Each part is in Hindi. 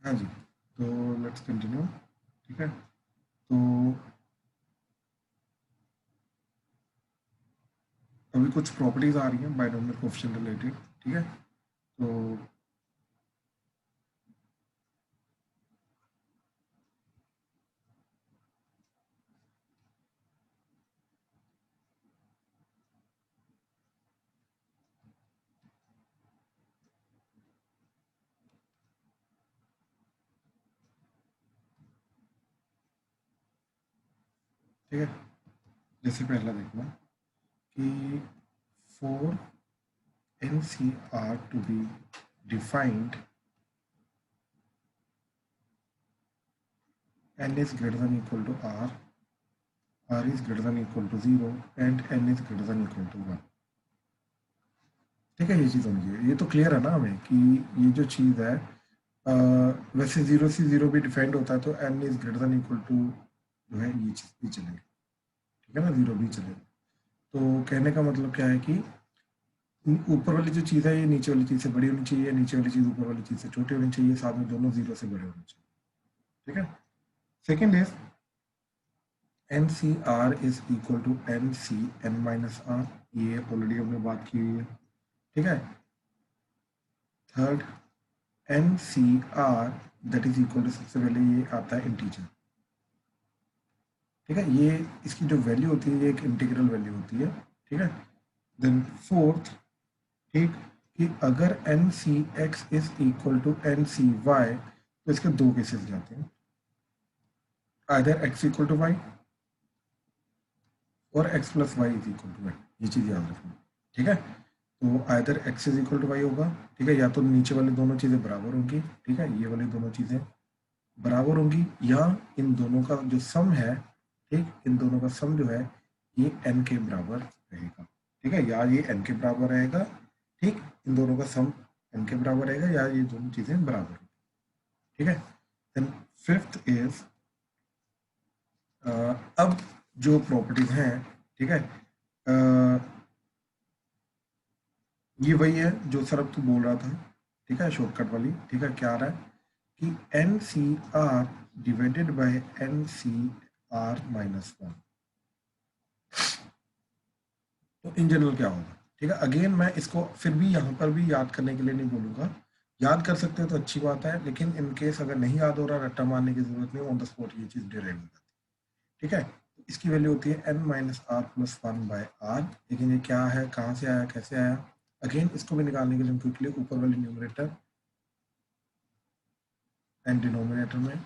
हाँ जी, तो लेट्स कंटिन्यू। ठीक है, तो अभी कुछ प्रॉपर्टीज आ रही हैं बाइनोमियल कोएफिशिएंट रिलेटेड। ठीक है, तो ठीक है, जैसे पहला देखना कि for NCR to be defined, n is greater than equal to r is greater than equal to 0 and n is greater than equal to 1। ठीक है, ये चीज़ समझिए, ये तो क्लियर है ना हमें कि ये जो चीज़ है वैसे 0 से 0 भी डिफाइंड होता है तो n is greater than equal to जो है ये चीज़ भी चलेगी। ठीक है ना, 0 भी चलेगा। तो कहने का मतलब क्या है कि ऊपर वाली जो चीज़ है ये नीचे वाली चीज़ से बड़ी होनी चाहिए, नीचे वाली चीज़ ऊपर वाली चीज़ से छोटी होनी चाहिए, साथ में दोनों 0 से बड़े होने चाहिए। ठीक है, second is NCR is equal to NC n-r, ये ऑलरेडी हमने बात की हुई है। ठीक है, third NCR that is equal to, सबसे पहले ये आता है इंटीजर। ठीक है, ये इसकी जो वैल्यू होती है ये एक इंटीग्रल वैल्यू होती है। ठीक है, देन फोर्थ, ठीक, कि अगर NCX is equal to NCY तो इसके दो केसेस जाते हैं, either x equal to y और x plus y is equal to y, ये चीज़ याद रखना। ठीक है, तो either x is equal to y होगा। ठीक है, या तो नीचे वाली दोनों चीज़ें बराबर होंगी। ठीक है, ये वाली दोनों चीज़ें बराबर होंगी, या इन दोनों का जो सम है, ठीक, इन दोनों का सम जो है ये n के बराबर रहेगा। ठीक है, या ये n के बराबर रहेगा। ठीक, इन दोनों का सम n के बराबर रहेगा, या ये दोनों चीज़ें बराबर होंगी। ठीक है, देन फिफ्थ इज अब जो प्रॉपर्टीज हैं, ठीक है, ये वही है जो सर अब तू बोल रहा था। ठीक है, शॉर्टकट वाली। ठीक है, क्या आ रहा है कि NCR डिवाइडेड बाय NCR-1, तो इन जनरल क्या होगा। ठीक है, अगेन मैं इसको फिर भी यहाँ पर भी याद करने के लिए नहीं बोलूँगा, याद कर सकते हो तो अच्छी बात है, लेकिन इन केस अगर नहीं याद हो रहा, रट्टा मारने की जरूरत नहीं, ऑन द स्पॉट ये चीज़ डिराइव हो जाती है। ठीक है, तो इसकी वैल्यू होती है n-r+1/r, लेकिन ये क्या है, कहाँ से आया, कैसे आया, अगेन इसको भी निकालने के लिए हम क्विकली ऊपर वाले न्यूमरेटर एंड डिनोमिनेटर में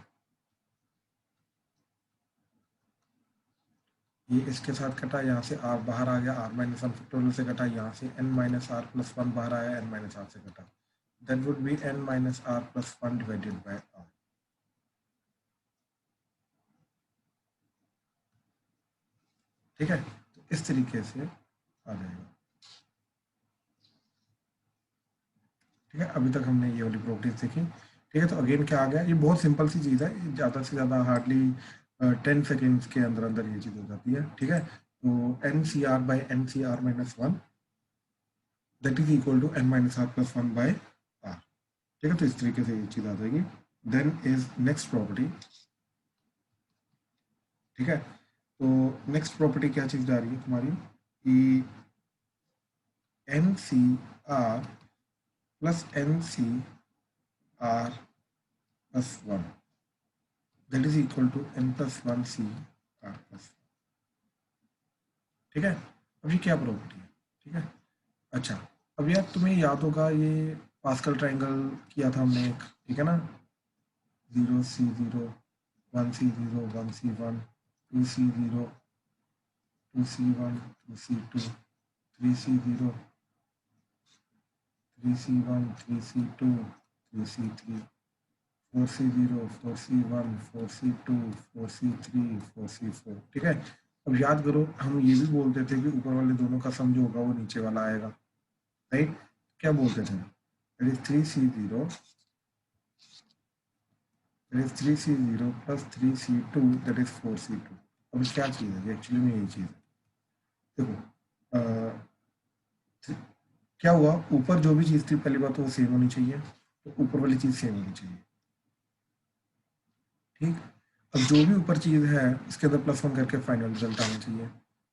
ये इसके साथ कटा, यहाँ से r बाहर आ गया, r-1 फैक्टोरियल से कटा, यहाँ से n-r+1 बाहर आया, n-r से कटा, that would be n-r+1 divided by r। ठीक है, तो इस तरीके से आ जाएगा। ठीक है, अभी तक हमने ये वाली प्रॉपर्टीज देखी। ठीक है, तो अगेन क्या आ गया, ये बहुत सिंपल सी चीज़ है, ज़्यादा से ज़्यादा हार्डली 10 सेकेंड्स के अंदर अंदर ये चीज़ हो जाती है। ठीक है, तो NCR/NCR-1 that is equal to n-r+1/r। ठीक है, तो इस तरीके से ये चीज़ आ जाएगी। Then is next property. ठीक है, तो नेक्स्ट प्रॉपर्टी क्या चीज़ जा रही है तुम्हारी कि NCR plus NCR+1 that is equal to n+1CR+1। ठीक है, अब ये क्या प्रॉपर्टी है। ठीक है, अच्छा, अब यार तुम्हें याद होगा ये पास्कल ट्राइंगल किया था हमने एक। ठीक है ना, 0C0 1C0 1C1 2C0 2C1 2C2 3C0 3C1 3C2 3C3 4C0 4C1 4C2 4C3 4C4। ठीक है, अब याद करो, हम ये भी बोलते थे कि ऊपर वाले दोनों का सम जो होगा वो नीचे वाला आएगा, राइट। क्या बोलते थे, that is 3C0 that is 3C0 plus 3C2 that is 4C2। अब क्या चीज़ है, एक्चुअली में यही चीज़ है। देखो क्या हुआ, ऊपर जो भी चीज़ थी पहली बात तो वो सेम होनी चाहिए, तो ऊपर वाली चीज़ सेम होनी चाहिए। ठीक, अब जो भी ऊपर चीज़ है इसके अंदर +1 करके फाइनल रिजल्ट आना चाहिए,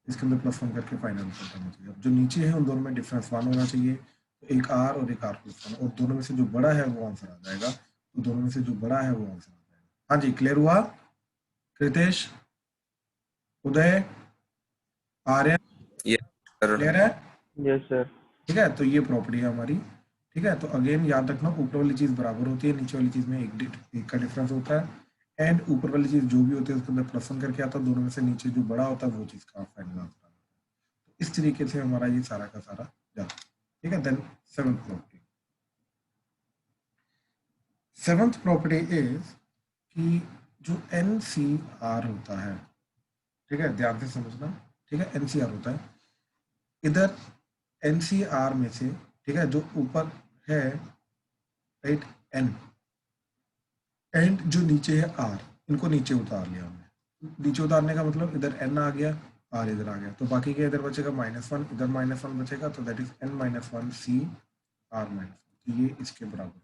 इसके अंदर +1 करके फाइनल रिजल्ट आना चाहिए। अब जो नीचे है उन दोनों में डिफरेंस 1 होना चाहिए, तो एक R और एक R+1, और दोनों में से जो बड़ा है वो आंसर आ जाएगा, तो दोनों में से जो बड़ा है वो आंसर आ जाएगा। हाँ जी, क्लियर हुआ? कृतेश, उदय, आर्यन, यस सर। क्लियर है? Yes sir. ठीक है, तो ये प्रॉपर्टी है हमारी। ठीक है, तो अगेन याद रखना, ऊपर वाली चीज़ बराबर होती है, नीचे वाली चीज़ में एक का डिफरेंस होता है, एंड ऊपर वाली चीज़ जो भी होती है उसके अंदर +1 करके आता है, दोनों में से नीचे जो बड़ा होता है वो चीज़ का फाइनल आंसर आता है। तो इस तरीके से हमारा ये सारा का सारा जाता है। ठीक है, then seventh property, seventh property is कि जो NCR होता है, ठीक है, ध्यान से समझना, ठीक है, NCR होता है, इधर NCR में से, ठीक है, जो ऊपर है, राइट, N, एंड जो नीचे है R, इनको नीचे उतार लिया हमने। नीचे उतारने का मतलब इधर N आ गया, R इधर आ गया, तो बाकी के इधर बचेगा -1, इधर -1 बचेगा, तो दैट इज N-1 CR-1, तो ये इसके बराबर।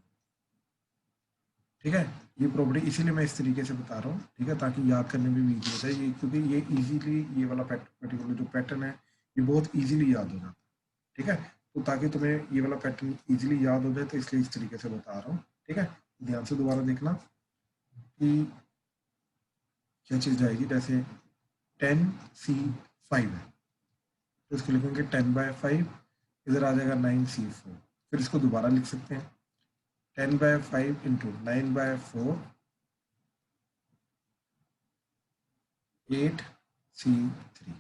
ठीक है, ये प्रॉपर्टी इसीलिए मैं इस तरीके से बता रहा हूँ, ठीक है, ताकि याद करने में भी ईजी हो जाए, ये क्योंकि ये इजीली, ये वाला पर्टिकुलर जो पैटर्न है ये बहुत इजीली याद हो जाता है। ठीक है, तो ताकि तुम्हें ये वाला पैटर्न इजीली याद हो जाए, तो इसलिए इस तरीके से बता रहा हूँ। ठीक है, ध्यान से दोबारा देखना कि क्या चीज़ जाएगी। जैसे 10C5 है, तो इसको लिखेंगे 10/5, इधर आ जाएगा 9C4, फिर इसको दोबारा लिख सकते हैं 10/5 इंटू 9/4 8C3,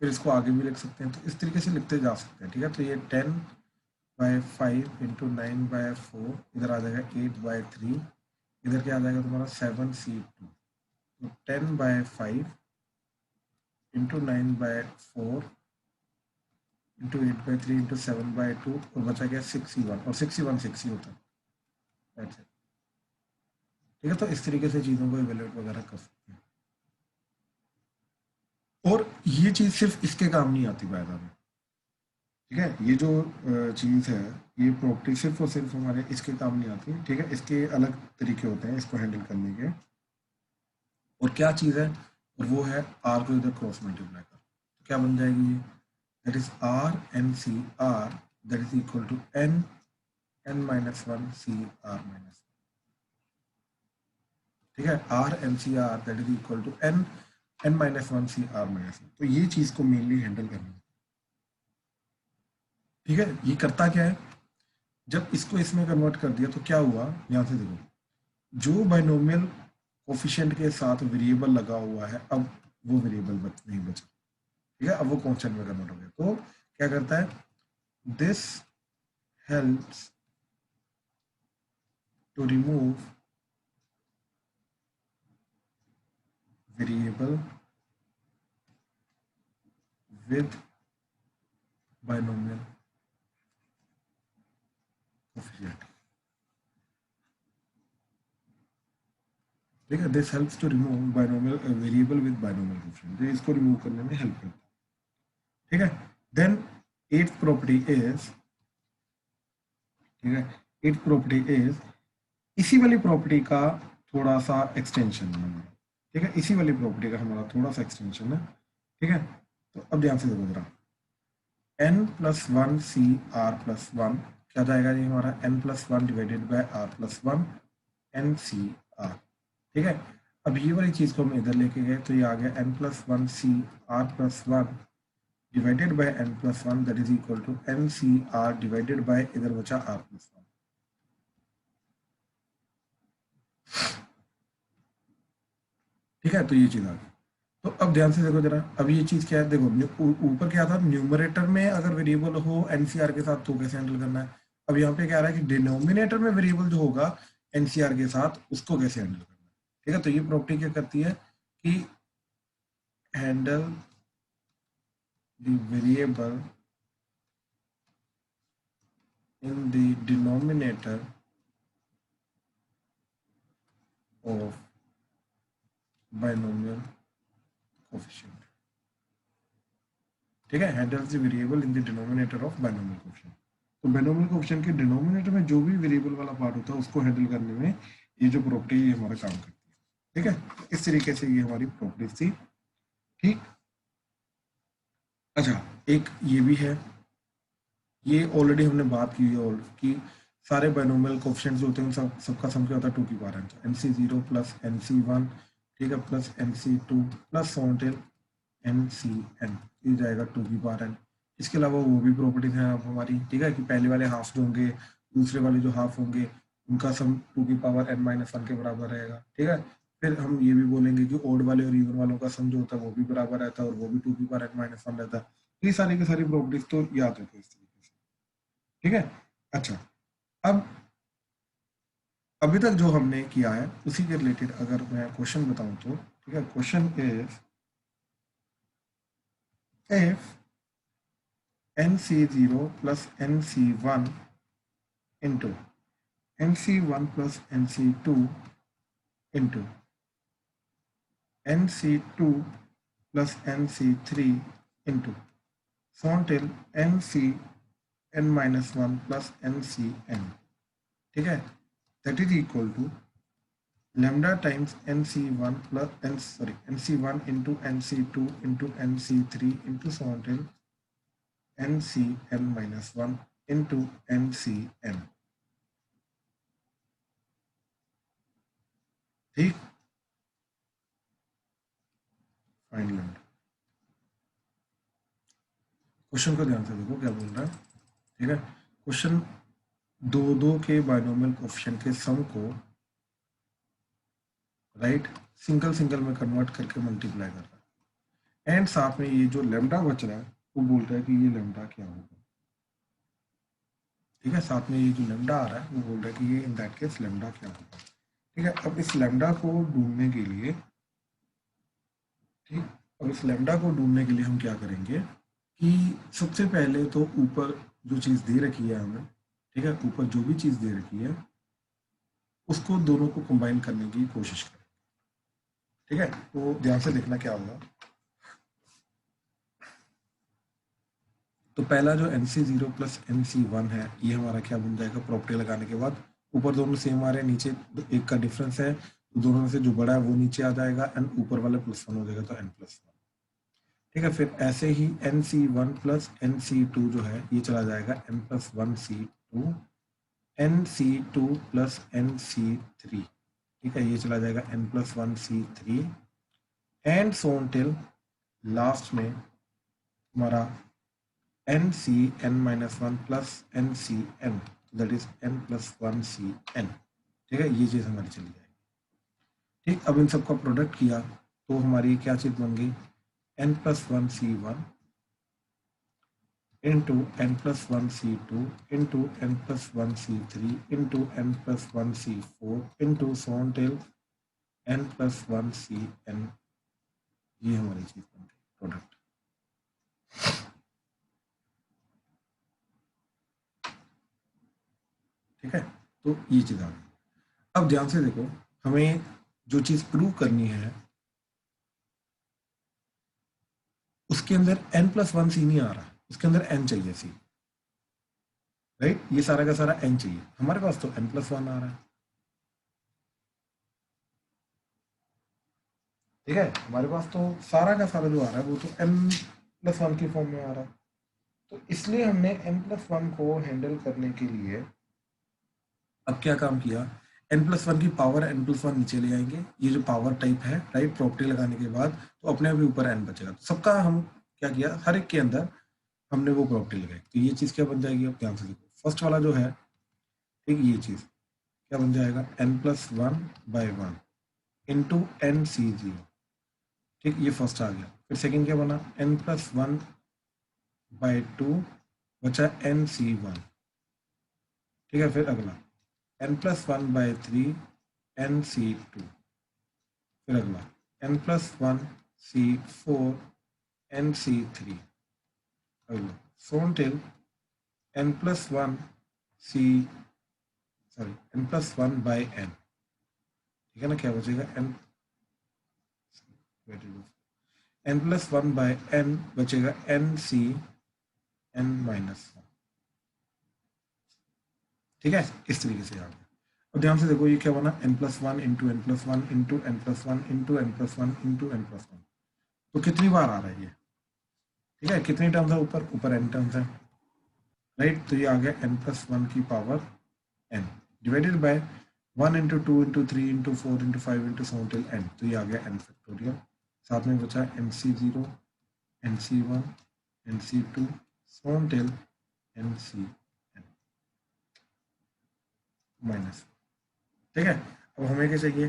फिर इसको आगे भी लिख सकते हैं, तो इस तरीके से लिखते जा सकते हैं। ठीक है, तो ये 10/5 इंटू 9/4, इधर आ जाएगा 8/3, इधर क्या आ जाएगा तुम्हारा 7C2, तो 10/5 इंटू 9/4 इंटू 8/3 इंटू 7/2, और बचा गया 6C1, और 6C1 6 ही होता है। That's it. ठीक है, तो इस तरीके से चीज़ों को इवेल्युएट वगैरह कर सकते हैं, और ये चीज़ सिर्फ इसके काम नहीं आती बायदा में। ठीक है, ये जो चीज़ है, ये प्रॉपर्टी सिर्फ और सिर्फ हमारे इसके काम नहीं आती। ठीक है, इसके अलग तरीके होते हैं इसको हैंडल करने के, और क्या चीज़ है, और वो है R को इधर क्रॉस मल्टीप्लाई कर, तो क्या बन जाएगी ये, that is RNCR, that is equal to N-1 CR-1। ठीक है, RNCR that is equal to N-1 CR-1, तो ये चीज़ को मेनली हैंडल करना है। ठीक है, ये करता क्या है, जब इसको इसमें कन्वर्ट कर दिया तो क्या हुआ, यहाँ से देखो, जो बाइनोमियल कोफिशिएंट के साथ वेरिएबल लगा हुआ है, अब वो वेरिएबल नहीं बचा। ठीक है, अब वो कांस्टेंट में कन्वर्ट हो गया, तो क्या करता है, this helps to remove variable with binomial coefficient. ठीक है, this helps to remove binomial variable with binomial coefficient, तो इसको रिमूव करने में हेल्प करता है। ठीक है, देन एट्थ प्रॉपर्टी इज, ठीक है, एट्थ प्रॉपर्टी इज इसी वाली प्रॉपर्टी का थोड़ा सा एक्सटेंशन है हमारा। ठीक है, इसी वाली प्रॉपर्टी का हमारा थोड़ा सा एक्सटेंशन है। ठीक है, तो अब ध्यान से देखो जरा, N+1 CR+1 क्या जाएगा ये हमारा N+1 divided by R+1 NCR। ठीक है, अब ये वाली चीज़ को हम इधर लेके गए, तो ये आ गया N+1 CR+1 divided by N+1, that is equal to NCR divided by, इधर बचा R+1। ठीक है, तो ये चीज़ आ गई। तो अब ध्यान से देखो जरा, अब ये चीज़ क्या है, देखो ऊपर क्या था, न्यूमरेटर में अगर वेरिएबल हो एनसीआर के साथ तो कैसे हैंडल करना है। अब यहाँ पे क्या रहा है कि डिनोमिनेटर में वेरिएबल जो होगा एनसीआर के साथ, उसको कैसे हैंडल करना है। ठीक है, तो ये प्रॉपर्टी क्या करती है कि handle the variable in the denominator of binomial coefficient. ठीक है, handles the variable in the denominator of binomial coefficient. तो बाइनोमियल कोफिशिएंट के डिनोमिनेटर में जो भी वेरिएबल वाला पार्ट होता है उसको हैंडल करने में ये जो प्रॉपर्टी हमारा काम करती है। ठीक है, इस तरीके से ये हमारी प्रॉपर्टीज थी। ठीक, अच्छा एक ये भी है, ये ऑलरेडी हमने बात की है और कि सारे बाइनोमियल कोफिशिएंट्स जो होते हैं सब सबका सम क्या होता है 2 की पावर n, एन सी zero plus N C one, ठीक है, plus N C two plus so on till N सी एन, ये जाएगा 2 की पावर n। इसके अलावा वो भी प्रॉपर्टीज हैं अब हमारी, ठीक है, कि पहले वाले हाफ जो होंगे, दूसरे वाले जो हाफ होंगे, उनका सम 2 की पावर n माइनस वन के बराबर रहेगा। ठीक है, फिर हम ये भी बोलेंगे कि ओड वाले और इवन वालों का सम जो होता है वो भी बराबर रहता है और वो भी 2 की पावर n माइनस वन रहता है। ये सारी की सारी प्रॉपर्टीज तो याद रखो इस तरीके से। ठीक है, अच्छा अब अभी तक जो हमने किया है उसी के रिलेटेड अगर मैं क्वेश्चन बताऊं तो, ठीक है, question is if nc0 plus nc1 into nc1 plus nc2 into nc2 plus nc3 into so on till ncn minus 1 plus ncn, ठीक है, that is equal to lambda times nc1 plus nc1 into nc2 into nc3 into so on till ncn minus 1 into ncn। ठीक, फाइंड लैम्डा। क्वेश्चन को ध्यान से देखो क्या बोल रहा है। ठीक है, क्वेश्चन दो दो के बाइनोमियल कोएफिशिएंट के सम को राइट सिंगल सिंगल में कन्वर्ट करके मल्टीप्लाई कर रहा है एंड साथ में ये जो लैम्डा बच रहा है वो बोल रहा है कि ये लैम्डा क्या होगा। ठीक है, साथ में ये जो लैम्डा आ रहा है वो बोल रहा है कि ये इन दैट केस लैम्डा क्या होगा। ठीक है, अब इस लैम्डा को ढूंढने के लिए, ठीक, अब इस लैम्डा को ढूंढने के लिए हम क्या करेंगे कि सबसे पहले तो ऊपर जो चीज़ दे रखी है हमें, ठीक है, ऊपर जो भी चीज़ दे रखी है उसको दोनों को कंबाइन करने की कोशिश करें। ठीक है, तो ध्यान से देखना क्या होगा। तो पहला जो nc0 प्लस nc1 है ये हमारा क्या बन जाएगा प्रॉपर्टी लगाने के बाद, ऊपर दोनों सेम आ रहे हैं, नीचे एक का डिफरेंस है तो दोनों में से जो बड़ा है वो नीचे आ जाएगा एंड ऊपर वाला प्लस वन हो जाएगा तो n प्लस वन। ठीक है, फिर ऐसे ही nc1 प्लस nc2 जो है ये चला जाएगा n plus one c2, nc2 plus nc3, ठीक है, ये चला जाएगा n plus one c3 and so on till last में हमारा n C N minus one plus N C n, that is n plus one C n. ठीक है, ये चीज़ हमारी चली जाएगी। ठीक, अब इन सबका प्रोडक्ट किया तो हमारी क्या चीज़ बन गई, N plus one C one into N plus one C two into N plus one C three into N plus one C four into so on till N plus one सी एन। ये हमारी चीज़ बन गई प्रोडक्ट। ठीक है, तो ये चीज़ आ गई। अब ध्यान से देखो, हमें जो चीज़ प्रूव करनी है उसके अंदर n प्लस वन सी नहीं आ रहा, उसके अंदर n चाहिए सी, राइट, ये सारा का सारा n चाहिए, हमारे पास तो n प्लस वन आ रहा है। ठीक है, हमारे पास तो सारा का सारा जो आ रहा है वो तो n प्लस वन की फॉर्म में आ रहा है। तो इसलिए हमने n प्लस वन को हैंडल करने के लिए अब क्या काम किया, n प्लस वन की पावर n प्लस वन नीचे ले आएंगे, ये जो पावर टाइप है राइट, प्रॉपर्टी लगाने के बाद तो अपने आप ही ऊपर n बचेगा। तो सबका हम क्या किया, हर एक के अंदर हमने वो प्रॉपर्टी लगाई, तो ये चीज़ क्या बन जाएगी, अब ध्यान से देखो, फर्स्ट वाला जो है, ठीक, ये चीज़ क्या बन जाएगा, n plus one by one into n C zero. ठीक, ये फर्स्ट आ गया। फिर सेकंड क्या बना, n plus one by two बचा एन सी वन। ठीक है, फिर अगला n plus one by three N C two, फिर अगला n plus one C four N C three, अगला so on till n plus one C n plus one by n। ठीक है ना, क्या बचेगा n plus one by n बचेगा N C N minus one. ठीक है, इस तरीके से आ गया। और ध्यान से देखो ये क्या बना, n+1 into N plus one into N plus one into N plus one into N plus one. तो कितनी बार आ रहा है ये, ठीक है, कितनी टर्म्स है, ऊपर ऊपर n टर्म्स है, राइट। तो ये आ गया n+1 की power n divided bye 1 into 2 into 3 into 4 into 5 into so till n। तो ये आ गया n फैक्टोरियल। साथ में बचा nc0 nc1 nc2 so till ncn minus, ठीक है। अब हमें क्या चाहिए,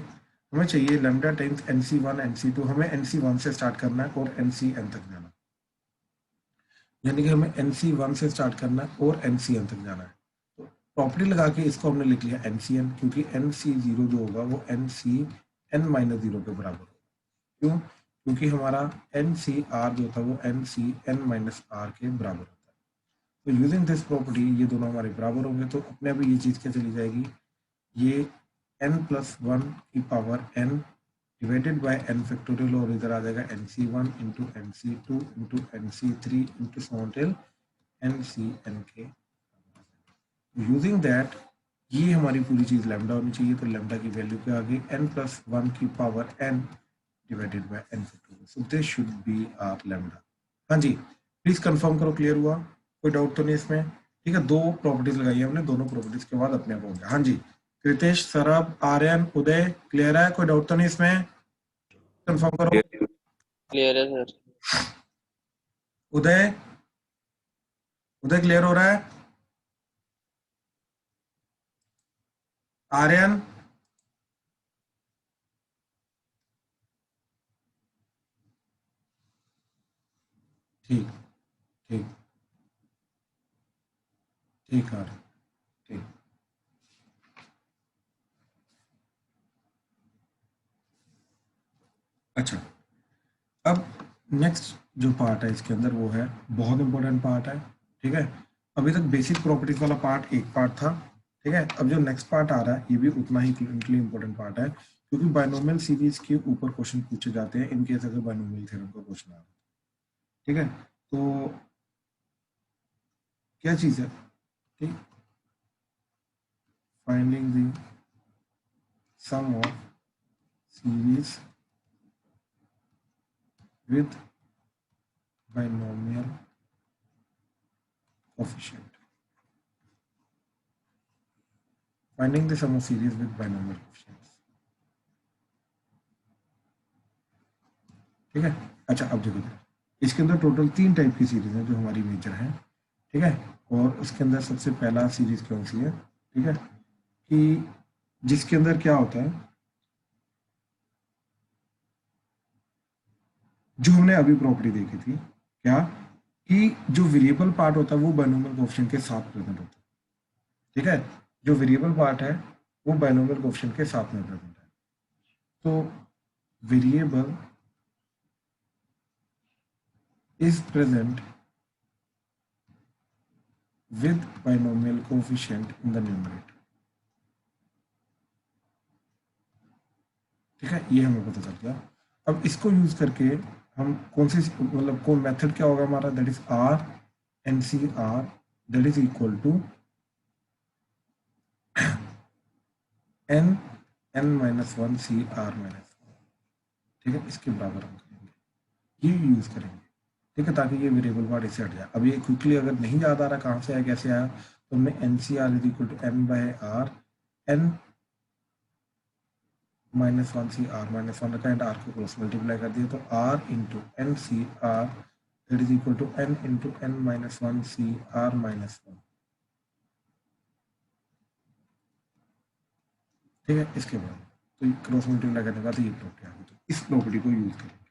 हमें चाहिए लैम्डा टाइम्स nc1 nc2। हमें nc1 से स्टार्ट करना है और ncn तक जाना है, यानी कि हमें nc1 से स्टार्ट करना है और ncn तक जाना है। तो प्रॉपर्टी लगा के इसको हमने लिख लिया ncn, क्योंकि nc0 जो होगा वो ncn-0 के बराबर होगा। क्यों, क्योंकि हमारा ncr जो था वो ncn-r के बराबर होता है। तो यूजिंग दिस प्रॉपर्टी ये दोनों हमारे बराबर होंगे, तो अपने आप ये चीज़ क्या चली जाएगी, ये n+1 की power n divided by n factorial, और इधर आ जाएगा nc1 into nc2 into nc3 into so till ncn के। यूजिंग दैट ये हमारी पूरी चीज़ लैम्डा होनी चाहिए, तो लैम्डा की वैल्यू क्या आ गई, n+1 की power n divided by n factorial. So this should be r lambda. हाँ जी, प्लीज कंफर्म करो, क्लियर हुआ, कोई डाउट तो नहीं इसमें, ठीक है। दो प्रॉपर्टीज लगाई है हमने, दोनों प्रॉपर्टीज के बाद अपने आप हो गया। हाँ जी, कृतेश, सरब, आर्यन, उदय, क्लियर है, कोई डाउट तो नहीं इसमें, कंफर्म करो। क्लियर है सर। उदय, उदय क्लियर हो रहा है, आर्यन, ठीक ठीक ठीक है, ठीक। अच्छा, अब नेक्स्ट जो पार्ट है इसके अंदर वो है बहुत इंपॉर्टेंट पार्ट है, ठीक है। अभी तक बेसिक प्रॉपर्टीज वाला पार्ट एक पार्ट था, ठीक है। अब जो नेक्स्ट पार्ट आ रहा है ये भी उतना ही इंपॉर्टेंट पार्ट है, क्योंकि बायनोमियल सीरीज के ऊपर क्वेश्चन पूछे जाते हैं इन केस अगर बायनोमियल थ्योरम का क्वेश्चन आ रहा है, ठीक है। तो क्या चीज़ है, ठीक, finding the sum of series with binomial coefficient, finding the sum of series with binomial coefficients, ठीक है। अच्छा, अब देखो इसके अंदर टोटल 3 टाइप की सीरीज है जो हमारी मेजर है, ठीक है। और उसके अंदर सबसे पहला सीरीज कौन सी है, ठीक है, कि जिसके अंदर क्या होता है, जो हमने अभी प्रॉपर्टी देखी थी, क्या, कि जो वेरिएबल पार्ट होता है वो बायनोमियल कोएफिशिएंट के साथ प्रेजेंट होता है, ठीक है। जो वेरिएबल पार्ट है वो बायनोमियल कोएफिशिएंट के साथ में प्रेजेंट है। तो variable is present with binomial coefficient in the numerator, ठीक है, ये हमें पता चल गया। अब इसको यूज करके हम कौन सी, मतलब कौन मेथड क्या होगा हमारा, that is r n c r that is equal to n n-1 c r minus, ठीक है, इसके बराबर हम करेंगे, ये यूज करेंगे, ठीक है, ताकि ये वेरिएबल पार्ट इससे हट जाए। अब ये क्विकली अगर नहीं याद आ रहा कहाँ से आया कैसे आया, तो हमने n c r is equal to n by r n -1 c r -1 रखा एंड आर को क्रॉस मल्टीप्लाई कर दिया, तो r into n c r that is equal to n into n-1 c r -1, ठीक है। इसके बाद तो क्रॉस मल्टीप्लाई करने के बाद ये प्रॉपर्टी आ गई, तो इस प्रॉपर्टी को यूज करेंगे,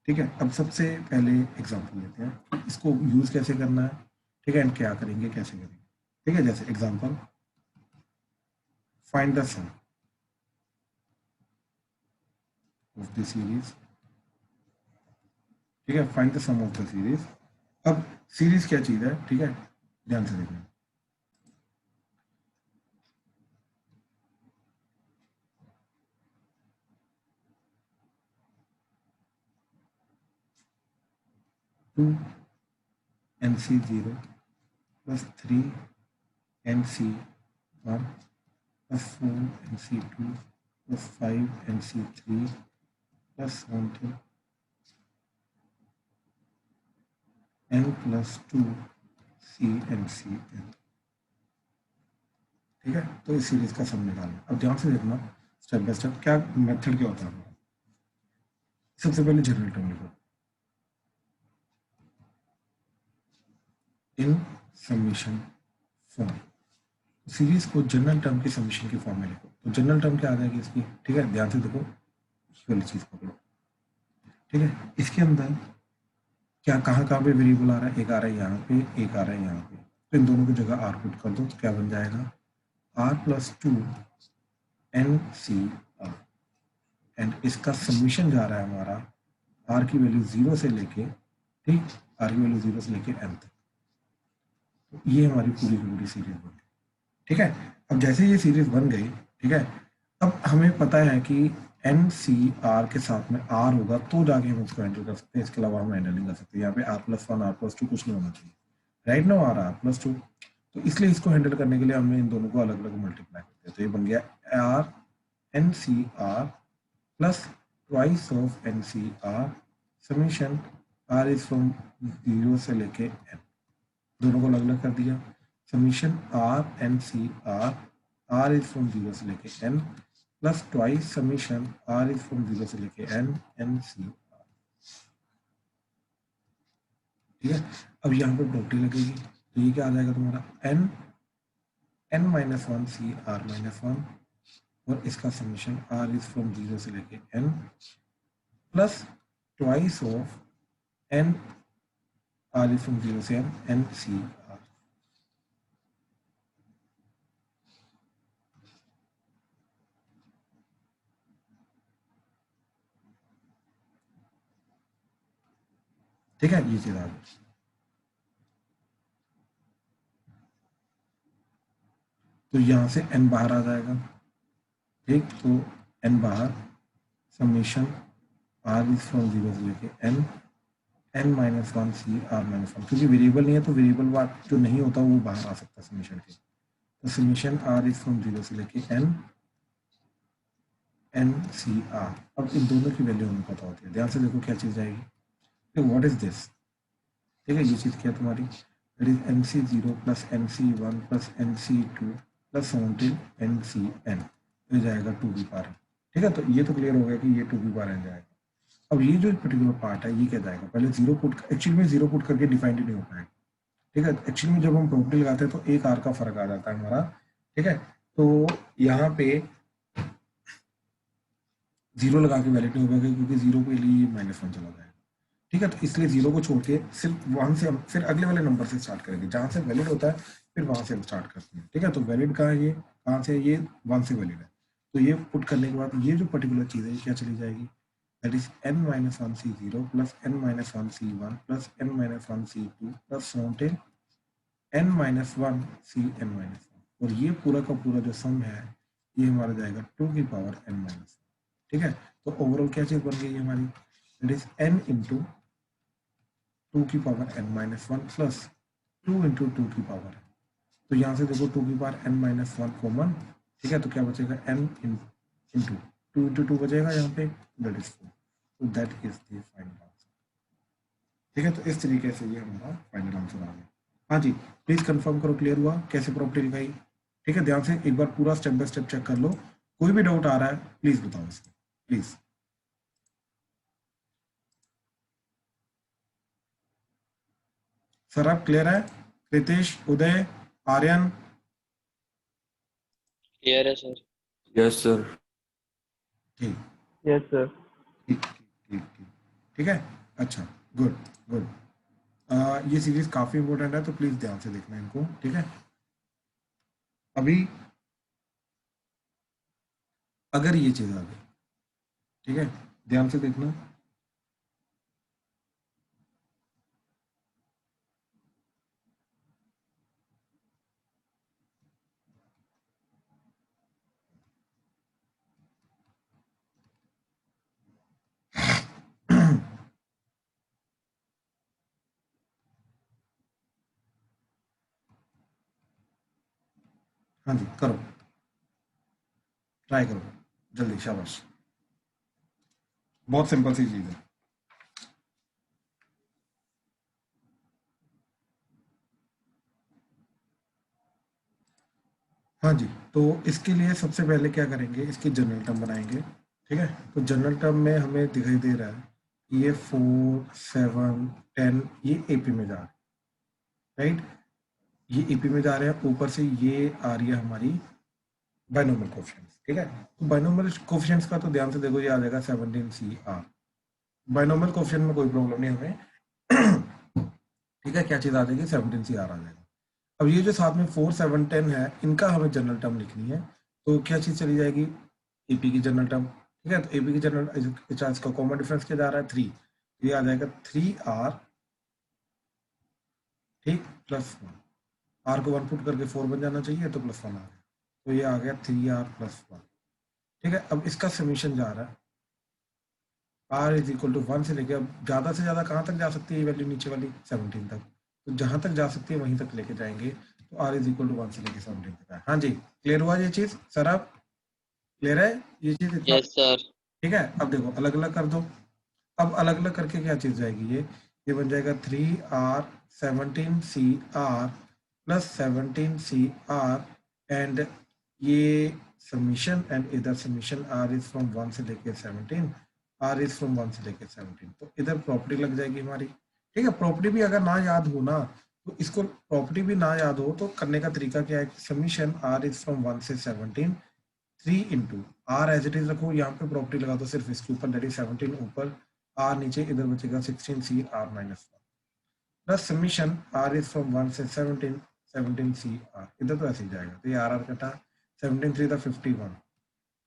ठीक है। अब सबसे पहले एग्जांपल लेते हैं कि इसको यूज कैसे करना है, ठीक है, एंड क्या करेंगे कैसे करेंगे, ठीक है। जैसे example, find the sum of the series, ठीक है, find the sum of the series. अब सीरीज क्या चीज है, ठीक है, ध्यान से देखना, 2 nc0 plus 3 nc1 plus 4 NC2 plus 5 NC3 plus 1 N+2 CNCN। ठीक है, तो इस सीरीज का सम निकालना। अब ध्यान से देखना स्टेप बाय स्टेप क्या मेथड क्या होता है हमारा। सबसे पहले जनरल टर्म लिखो, इन समीशन फॉर्म। सीरीज को जनरल टर्म की समीशन की फॉर्म में लिखो। तो जनरल टर्म क्या आ जाएगी इसकी, ठीक है, ध्यान से देखो, ये वाली चीज पकड़ो। ठीक है, इसके अंदर क्या कहाँ कहाँ पे वेरिएबल आ रहा है, एक आ रहा है यहाँ पे, एक आ रहा है यहाँ पे। तो इन दोनों की जगह आर पुट कर दो, तो क्या बन जाएगा, R+2 NCR। एंड इसका समीशन जा रहा है हमारा आर की वैल्यू 0 से लेके, ठीक, आर की वैल्यू 0 से लेके n तक। तो ये हमारी पूरी की पूरी सीरीज बन गई। ठीक है, अब जैसे ये सीरीज बन गई, ठीक है, अब हमें पता है कि एन सी आर के साथ में आर होगा तो जाके हम उसको हैंडल कर सकते हैं, इसके अलावा हम हैंडल नहीं कर सकते। यहाँ पे R+1 R+2 कुछ नहीं होना चाहिए, राइट नाउ R+2। तो इसलिए इसको हैंडल करने के लिए हमने इन दोनों को अलग अलग मल्टीप्लाई करते हैं। तो ये बन गया r NCR plus twice of NCR summation r is from 0 से लेके n, दोनों को अलग अलग कर दिया। Summation R NCR, r is from 0 से लेके n plus twice summation r is from 0 से लेके n NCR। ठीक है, अब यहाँ पर प्रॉपर्टी लगेगी, तो ये क्या आ जाएगा तुम्हारा n-1 CR-1 और इसका समीशन आर इज फ्रॉम 0 से लेके n plus twice of n r is from 0 से n NCR। ठीक है, ये चीज आ गई। तो यहाँ से n बाहर आ जाएगा, ठीक, तो n बाहर समीशन आर इज फ्रॉम 0 से लेके n n-1 CR-1, क्योंकि वेरिएबल नहीं है तो वेरिएबल बात जो नहीं होता वो बाहर आ सकता है समीशन के। तो समीशन आर इज फ्रॉम 0 से लेके n NCR। अब इन दोनों की वैल्यू हमें पता होती है, ध्यान से देखो क्या चीज आएगी, तो व्हाट इज दिस, ठीक है, ये चीज क्या है तुम्हारी, it is NC0 plus NC1 plus NC2 plus 17 NCN, ये जाएगा 2 की पावर। ठीक है, तो ये तो क्लियर हो गया कि ये 2 की पावर n जाएगा। अब ये जो पर्टिकुलर पार्ट है ये क्या जाएगा, पहले जीरो पुट, एक्चुअली में जीरो पुट करके डिफाइंड ही नहीं हो पाएगा। ठीक है, एक्चुअली में जब हम प्रॉपर्टी लगाते हैं तो एक आर का फर्क आ जाता है हमारा। ठीक है, तो यहाँ पे जीरो लगा के वैलिड नहीं हो पाएगा क्योंकि जीरो के लिए -1 चला जाएगा। ठीक है, तो इसलिए जीरो को छोड़ के सिर्फ वहां से हम फिर अगले वाले नंबर से स्टार्ट करेंगे जहां से वैलिड होता है, फिर वहां से हम स्टार्ट करते हैं। ठीक है, तो वैलिड कहाँ है, ये कहाँ से, ये 1 से वैलिड है। तो ये पुट करने के बाद ये जो पर्टिकुलर चीज है ये क्या चली जाएगी, that is n-1 C0 plus n-1 C1 plus n-1 C2 plus so on till n-1 Cn-1, और ये पूरा का पूरा जो सम है ये हमारा जाएगा 2 की पावर n-1। ठीक है, तो ओवरऑल क्या चीज बन गई हमारी, दैट इज n इंटू 2 की पावर n-1 प्लस 2 इंटू 2 की पावर। तो यहाँ से देखो 2 की पावर n-1 कॉमन, ठीक है, तो क्या बचेगा n इंटू 2 बचेगा यहाँ पे, दैट इज 4। तो that is the final answer. ठीक है, तो इस तरीके से ये हमारा फाइनल आंसर आ गया। हाँ जी, प्लीज कंफर्म करो क्लियर हुआ कैसे प्रॉपर्टी लगाई। ठीक है, ध्यान से एक बार पूरा स्टेप बाय स्टेप चेक कर लो, कोई भी डाउट आ रहा है प्लीज बताओ इसको, प्लीज। सर आप क्लियर है, कृतेश, उदय, आर्यन, क्लियर है सर। Yes sir. ठीक यस सर। ठीक ठीक ठीक ठीक है, अच्छा, गुड गुड। ये सीरीज काफी इंपॉर्टेंट है तो प्लीज ध्यान से देखना इनको। ठीक है, अभी अगर ये चीज आ गई, ठीक है, ध्यान से देखना, हाँ जी करो। ट्राई करो जल्दी, शाबाश, बहुत सिंपल सी चीज़ है। हाँ जी, तो इसके लिए सबसे पहले क्या करेंगे, इसकी जनरल टर्म बनाएंगे। ठीक है, तो जनरल टर्म में हमें दिखाई दे रहा है कि ये 4 7 10 ये एपी में जा रहा है, राइट, ये एपी में जा रहे हैं, ऊपर से ये आ रही है हमारी बाइनोमियल कोफिशिएंट्स। ठीक है, तो बाइनोमियल कोफिशिएंट्स का तो ध्यान से देखो, ये आ जाएगा 17 CR। बाइनोमियल कोफिशिएंट में कोई प्रॉब्लम नहीं हमें। ठीक है, क्या चीज़ आ जाएगी, 17 CR आ जाएगा। अब ये जो साथ में 4 7 10 है, इनका हमें जनरल टर्म लिखनी है, तो क्या चीज़ चली जाएगी, एपी की जनरल टर्म। ठीक है, तो एपी की जनरल चार्ज का कॉमन डिफरेंस क्या जा रहा है, 3, ये आ जाएगा 3R, ठीक, +1। आर को 1 पुट करके 4 बन जाना चाहिए, तो +1 आ गया, तो ये आ गया 3R+1। ठीक है, अब इसका समीशन जा रहा है आर इज इक्वल टू 1 से लेके, अब ज़्यादा से ज़्यादा कहाँ तक जा सकती है ये वैल्यू, नीचे वाली 17 तक, तो जहाँ तक जा सकती है वहीं तक लेके जाएंगे, तो आर इज इक्वल टू 1 से लेके 17 तक है। हाँ जी, क्लियर हुआ ये चीज़ सर, आप क्लियर है ये चीज़ इतना? Yes sir. ठीक है, अब देखो अलग अलग कर दो। अब अलग अलग करके क्या चीज़ जाएगी, ये बन जाएगा 3R 17 CR +17 CR, एंड ये समीशन, एंड इधर समीशन आर इज फ्रॉम 1 से लेके 17, आर इज फ्रॉम 1 से लेके 17, तो इधर प्रॉपर्टी लग जाएगी हमारी। ठीक है, प्रॉपर्टी भी अगर ना याद हो ना, तो इसको प्रॉपर्टी भी ना याद हो तो करने का तरीका क्या है, समीशन आर इज फ्रॉम 1 से 17, 3 into r as it is रखो, यहाँ पे प्रॉपर्टी लगा दो सिर्फ इसके ऊपर, दैट इज 17 ऊपर, आर नीचे, इधर बचेगा 16 CR-1 plus summation r is from 1 से 17, 17 CR, इधर तो ऐसे ही जाएगा, तो ये आर आर कटा, 17 3 51,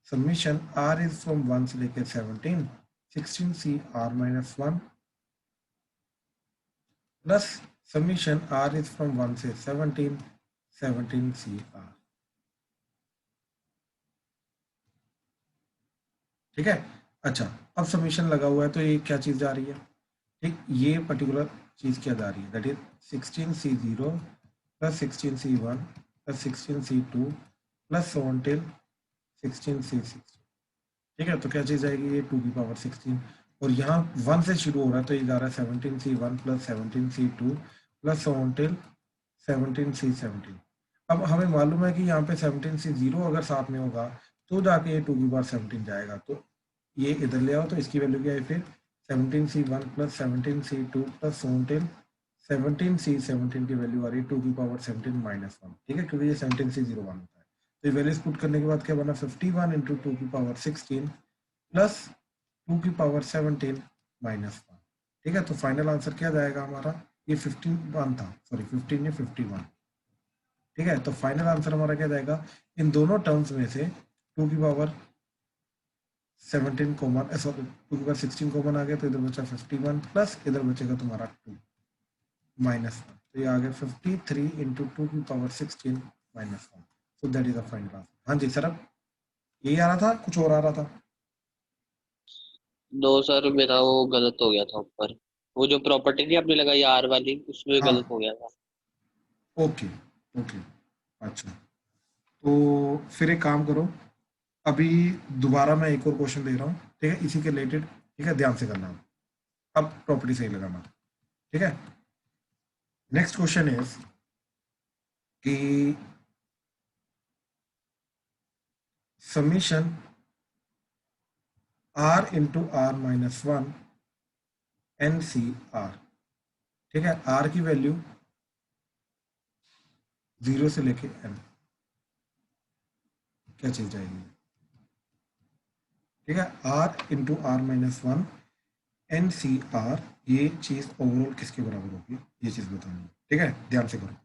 समीशन आर इज फ्रॉम 1 से लेकर 17, 16 CR-1 plus summation r is from 1 से 17, 17 CR। ठीक है, अच्छा, अब समीशन लगा हुआ है, तो ये क्या चीज़ जा रही है, ठीक, ये पर्टिकुलर चीज़ क्या जा रही है, that is 16C0 +16C1 +16C2 plus 16C6। ठीक है, तो क्या चीज़ आएगी, ये 2 की पावर 16, और यहाँ 1 से शुरू हो रहा है, तो ये जा रहा है 17C1 +17C2 प्लस 17C17। अब हमें मालूम है कि यहाँ पे 17C0 अगर साथ में होगा तो जाके ये 2 की पावर 17 जाएगा, तो ये इधर ले आओ, तो इसकी वैल्यू क्या है फिर, 17C1 +17C2 प्लस 17C17 की वैल्यू आ रही है 2 की पावर 17 -1। ठीक है, क्योंकि ये 17C01 होता है, तो ये वैल्यूज पुट करने के बाद क्या बना, 51 इंटू 2 की पावर 16 प्लस 2 की पावर 17 -1। ठीक है, तो फाइनल आंसर क्या जाएगा हमारा, ये 51 था, सॉरी 15 या 51। ठीक है, तो फाइनल आंसर हमारा क्या जाएगा, इन दोनों टर्म्स में से 2 की पावर 17 कॉमन, सॉरी 2 की पावर 16 कॉमन आ गया, तो इधर बचा 51 प्लस इधर बचेगा तुम्हारा 2 -1, तो ये आ गया 53 इंटू 2 की power 16 -1। So that is the final answer. हाँ जी सर, अब यही आ रहा था, कुछ और आ रहा था? नो सर, मेरा वो गलत हो गया था ऊपर, वो जो प्रॉपर्टी नहीं आपने लगाई आर वाली, उसमें हाँ, गलत हो गया था। ओके, ओके, अच्छा, तो फिर एक काम करो, अभी दोबारा मैं एक और क्वेश्चन दे रहा हूँ, ठीक है, इसी के रिलेटेड, ठीक है, ध्यान से करना, अब प्रॉपर्टी सही लगाना। ठीक है, नेक्स्ट क्वेश्चन इज कि summation r into R-1 NCR। ठीक है, आर की वैल्यू 0 से लेके n, क्या चीज जाएगी, ठीक है, आर इंटू R-1 NCR, ये चीज ओवरऑल किसके बराबर होगी, ये चीज बतानी है। ठीक है, ध्यान से करो।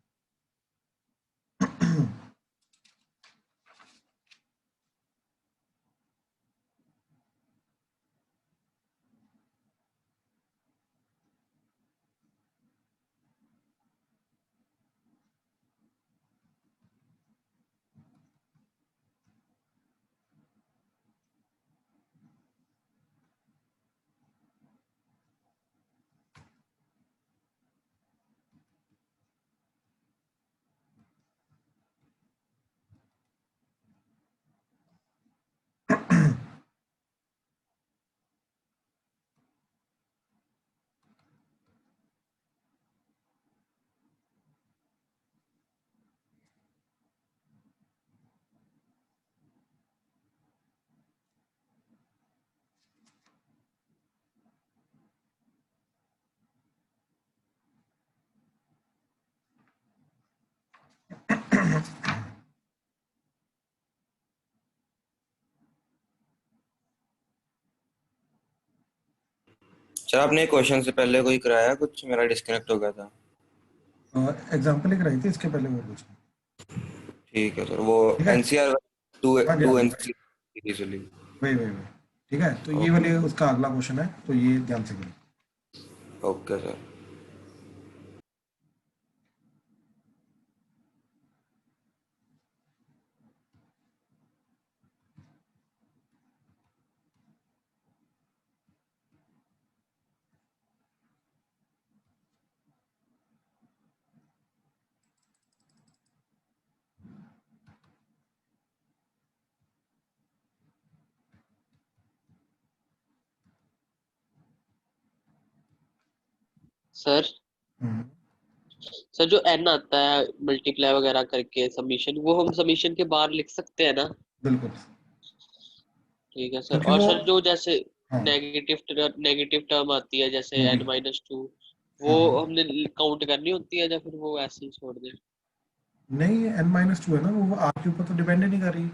सर आपने क्वेश्चन से पहले कोई कराया कुछ, मेरा डिस्कनेक्ट हो गया था। एग्जाम्पल ही कराई थी इसके पहले, और कुछ नहीं। ठीक है सर, वो ठीक है, एनसीआर टू हाँ जी हाँ टू जी, एनसीआर यूजुअली। वही वही वही। ठीक है, तो ये ओके। वाले उसका अगला क्वेश्चन है, तो ये ध्यान से करो। Okay sir. सर हम्म, सर जो एन आता है मल्टीप्लाई वगैरह करके सबमिशन, वो हम सबमिशन के बाहर लिख सकते हैं ना? बिल्कुल, ठीक है सर। क्योंकि और वो, सर जो जैसे हाँ नेगेटिव टर्म आती है जैसे हम्म, n-2, वो हाँ हाँ, हमने काउंट करनी होती है या फिर वो ऐसे ही छोड़ दें? नहीं ये n-2 है ना, वो आर के ऊपर तो डिपेंड ही नहीं कर रही।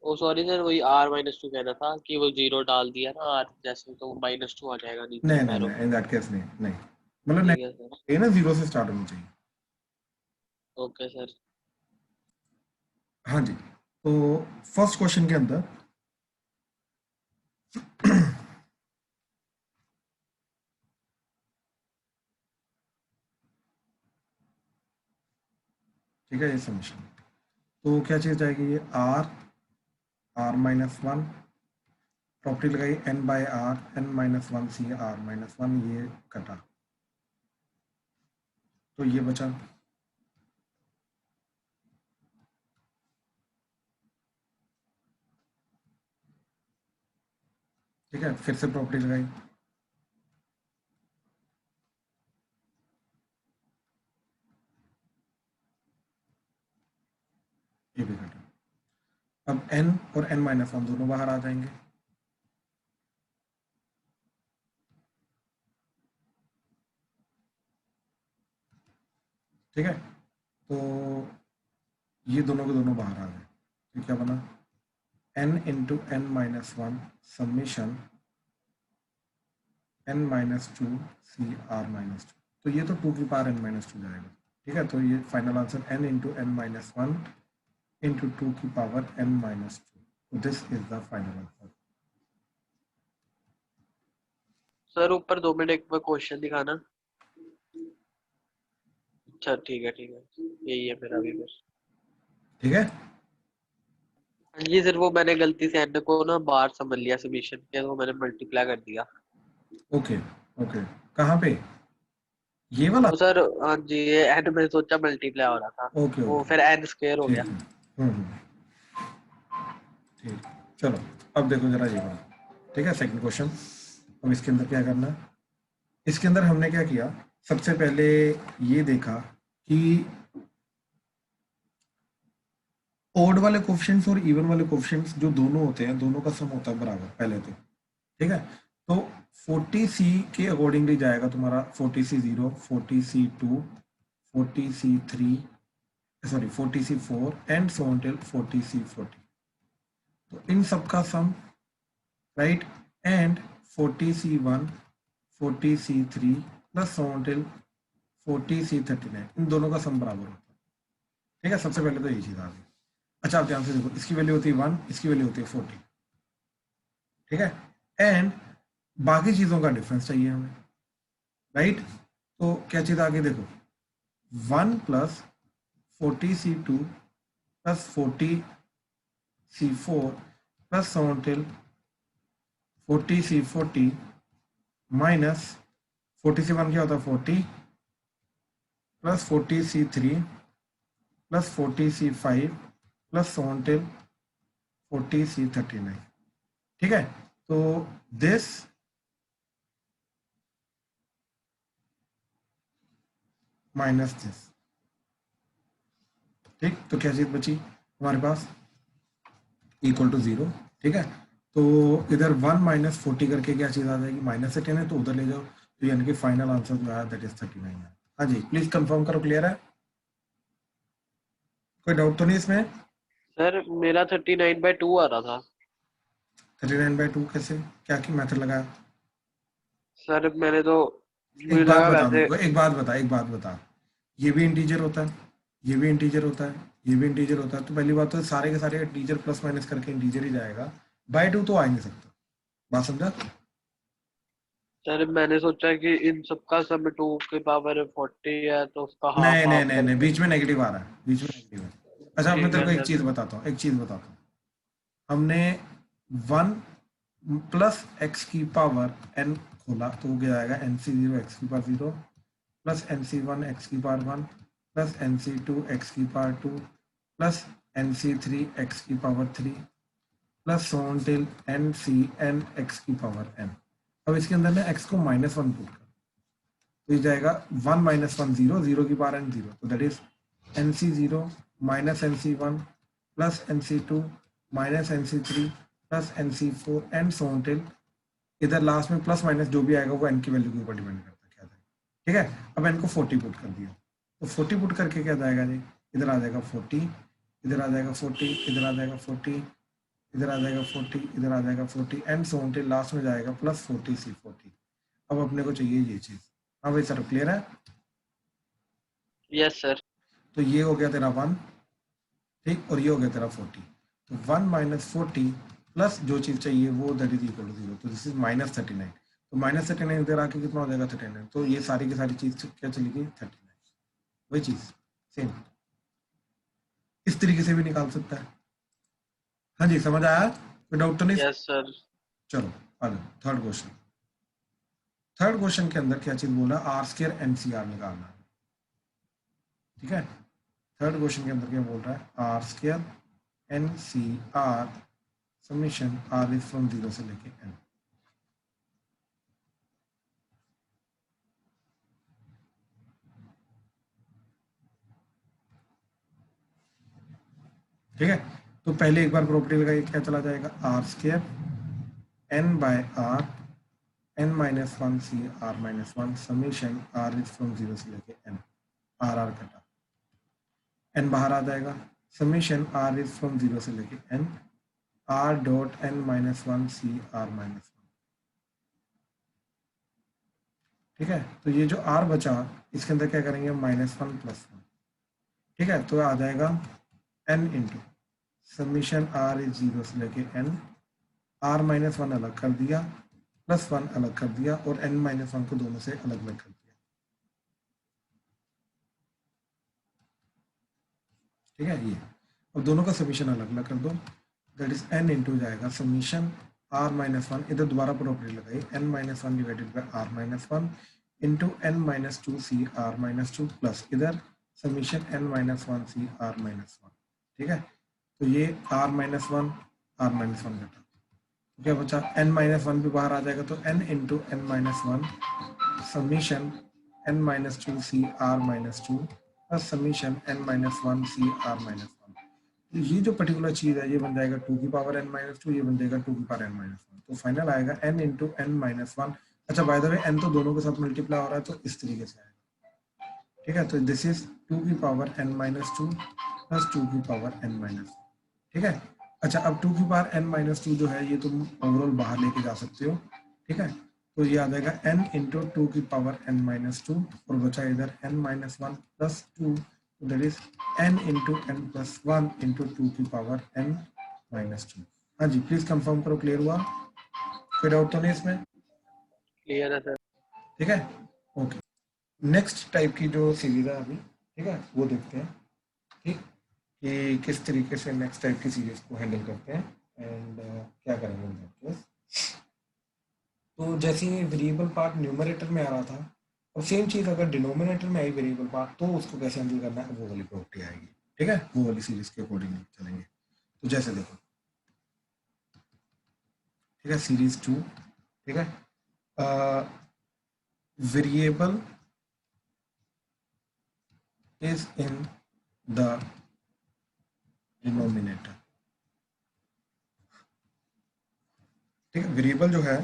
ओ सॉरी सर, वही r-2 कहना था कि वो जीरो डाल दिया ना आर जैसे, तो वो -2 आ जाएगा नीचे नहीं नहीं पैरों नहीं, पे। इन दैट केस नहीं नहीं, मतलब ठीक है सर। नहीं, ये ना जीरो से स्टार्ट होनी चाहिए। Okay sir. हाँ जी, तो फर्स्ट क्वेश्चन के अंदर ठीक है, ये समीशन, तो क्या चीज जाएगी, ये आर, r-1, प्रॉपर्टी लगाई n/r, n-1 सी r-1, ये कटा, तो ये बचा। ठीक है, फिर से प्रॉपर्टी लगाई, ये भी कटा। अब n और n-1 दोनों बाहर आ जाएंगे। ठीक है, तो ये दोनों के दोनों बाहर आ गए, तो क्या बना, n × n-1 summation n-2 CR-2, तो ये तो 2 की पावर n-2 जाएगा। ठीक है, तो ये final answer n × n-1 into 2 की power n-2, this is the final answer. Sir ऊपर 2 मिनट एक बार क्वेश्चन दिखाना। अच्छा ठीक है, यही है मेरा भी बस। ठीक है, हाँ जी सर, वो मैंने गलती से एन को ना बाहर समझ लिया सबमिशन के, तो मैंने मल्टीप्लाई कर दिया। ओके ओके, कहाँ पे, ये वाला, वो सर हाँ जी, ये एन में सोचा मल्टीप्लाई हो रहा था, ओके वो ओके, फिर एन स्क्वायर हो ठीक गया। है, ठीक, चलो, अब देखो जरा ये वाला। ठीक है, सेकंड क्वेश्चन, अब इसके अंदर क्या करना है, इसके अंदर हमने क्या किया, सबसे पहले ये देखा कि ओड वाले कोफिशिएंट्स और इवन वाले कोफिशिएंट्स जो दोनों होते हैं, दोनों का सम होता है बराबर पहले तो। ठीक है, तो 40C के अकॉर्डिंगली जाएगा तुम्हारा 40C0, 40C2, 40C3, sorry 40C4 and so on till 40C40, तो इन सब का sum, right, and 40C1, 40C3 plus so on till 40C39, इन दोनों का सम बराबर होता है। ठीक है, सबसे पहले तो ये चीज आ गई। अच्छा, आप ध्यान से देखो, इसकी वैल्यू होती है 1, इसकी वैल्यू होती है 40। ठीक है, एंड बाकी चीजों का डिफरेंस चाहिए हमें, राइट, तो क्या चीज आगे देखो, 1 plus 40C2 plus 40C4 plus so on till 40C40 minus 40C1 क्या होता है 40 plus 40C3 plus 40C5 plus so on till 40C39। ठीक है, तो दिस माइनस दिस। ठीक, तो क्या चीज बची हमारे पास, इक्वल टू 0। ठीक है, तो इधर 1 माइनस 40 करके क्या चीज आ जाएगी, माइनस से 10 है तो उधर ले जाओ, तो यानी कि फाइनल आंसर जो है दैट इज 39 है। हाँ जी, प्लीज कंफर्म करो, क्लियर है, कोई डाउट तो नहीं इसमें। सर मेरा 39/2 आ रहा था। 39/2 कैसे, क्या की मेथड लगाया, सर मैंने तो मुझे एक बात लगा बता वैसे मेरे को, एक बात बता, ये भी इंटीजर होता है, ये भी इंटीजर होता है, ये भी इंटीजर होता है, तो पहली बात तो सारे के सारे इंटीजर प्लस माइनस करके इंटीजर ही जाएगा, बाय टू तो आ ही नहीं सकता। बात समझा? सर मैंने सोचा कि इन सबका सम 2 की पावर 40 है तो उसका हाफ नहीं नहीं हाफ नहीं नहीं, करके। बीच में नेगेटिव आ रहा है, बीच में नेगेटिव है। अच्छा, अब मैं ठीक तेरे है को एक सर। चीज बताता हूँ, एक चीज बताता हूँ। हमने 1 प्लस एक्स की पावर n खोला तो हो जाएगा nc0 एक्स की पावर 0 प्लस nc1 एक्स की पावर 1 प्लस nc2 एक्स की पावर 2 प्लस nc3 एक्स की power 3 plus so on till ncn x की पावर n। अब इसके अंदर ना x को -1 पुट कर, तो ये जाएगा 1 -1 0, 0 की पावर n 0, तो that is nc0 minus nc1 plus nc2 minus nc3 plus nc4 and so on till, इधर लास्ट में प्लस माइनस जो भी आएगा वो n की वैल्यू के ऊपर डिपेंड करता है क्या जाएगा। ठीक है, अब n को 40 पुट कर दिया, तो 40 पुट करके क्या जाएगा जी, इधर आ जाएगा 40, इधर आ जाएगा 40, इधर आ जाएगा 40, इधर आ जाएगा 40, इधर आ जाएगा 40 and so on till last में जाएगा प्लस 40 सी 40। अब अपने को चाहिए ये चीज। हाँ भाई सर, क्लियर है? Yes sir. तो ये हो गया तेरा 1, ठीक, और ये हो गया तेरा 40, तो 1 माइनस 40 प्लस जो चीज चाहिए वो दैट इज इक्वल टू 0, तो दिस इज -39, तो -39 इधर आके कितना हो जाएगा 39, तो ये सारी की सारी चीज क्या चली गई 39, वही चीज सेम इस तरीके से भी निकाल सकता है। हाँ जी, समझ आया? कोई डाउट तो नहीं? Yes sir. चलो आ जाओ थर्ड क्वेश्चन। थर्ड क्वेश्चन के अंदर क्या चीज बोला, आर स्क्वायर एनसीआर निकालना है। ठीक है, थर्ड क्वेश्चन के अंदर क्या बोल रहा है, r square NCR summation r is from 0 से लेके n। ठीक है, तो पहले एक बार प्रॉपर्टी लगाइए, क्या चला जाएगा, r square n by r n minus 1 c r minus 1 summation r is from 0 से लेके n, आर आर कटा, n बाहर आ जाएगा, समीशन आर इज फ्रॉम 0 से लेके n r dot n minus 1 c r minus 1। ठीक है, तो ये जो r बचा इसके अंदर क्या करेंगे, -1 + 1। ठीक है, तो आ जाएगा n into summation r is 0 से लेके n, r -1 अलग कर दिया, +1 अलग कर दिया, और n -1 को दोनों से अलग अलग कर दिया। ठीक है, ये अब दोनों का समीशन अलग अलग कर दो, दैट इज n इंटू जाएगा समीशन r -1, इधर दोबारा प्रॉपर्टी लगाई, n -1 divided by r -1 into n -2 c r -2 plus इधर समीशन n -1 सी r -1। ठीक है, तो ये r -1 r -1 घटा, तो क्या बचा, n-1 भी बाहर आ जाएगा, तो n into n-1 summation n-2 सी r -2 प्लस समीशन n-1 सी r -1। तो ये जो पर्टिकुलर चीज है ये बन जाएगा 2 की पावर n-2, ये बन जाएगा 2 की पावर n-1, तो फाइनल आएगा n इंटू n-1। अच्छा, बाय द वे n तो दोनों के साथ मल्टीप्लाई हो रहा है, तो इस तरीके से आएगा। ठीक है, तो दिस इज 2 की पावर n-2 प्लस 2 की पावर n-1। ठीक है, अच्छा, अब 2 की पावर n-2 जो है ये तुम ओवरऑल बाहर लेके जा सकते हो। ठीक है, तो ये आ जाएगा n इंटू 2 की पावर n-2, और बचा इधर n-1 plus 2, that is n into n+1 into 2 की पावर n-2। हाँ जी, प्लीज कंफर्म करो, क्लियर हुआ? कोई डाउट तो नहीं इसमें? क्लियर है सर। ठीक है, ओके। नेक्स्ट टाइप की जो सीरीज है अभी, ठीक है, वो देखते हैं, ठीक, कि किस तरीके से नेक्स्ट टाइप की सीरीज को हैंडल करते हैं एंड क्या करेंगे इन केस। तो जैसे ही वेरिएबल पार्ट न्यूमरेटर में आ रहा था, और सेम चीज़ अगर डिनोमिनेटर में आई वेरिएबल पार्ट, तो उसको कैसे हैंडल करना है, वो वाली प्रॉपर्टी आएगी। ठीक है, वो वाली सीरीज के अकॉर्डिंग चलेंगे। तो जैसे देखो, ठीक है, सीरीज 2, ठीक है, variable is in the denominator. ठीक है, वेरिएबल जो है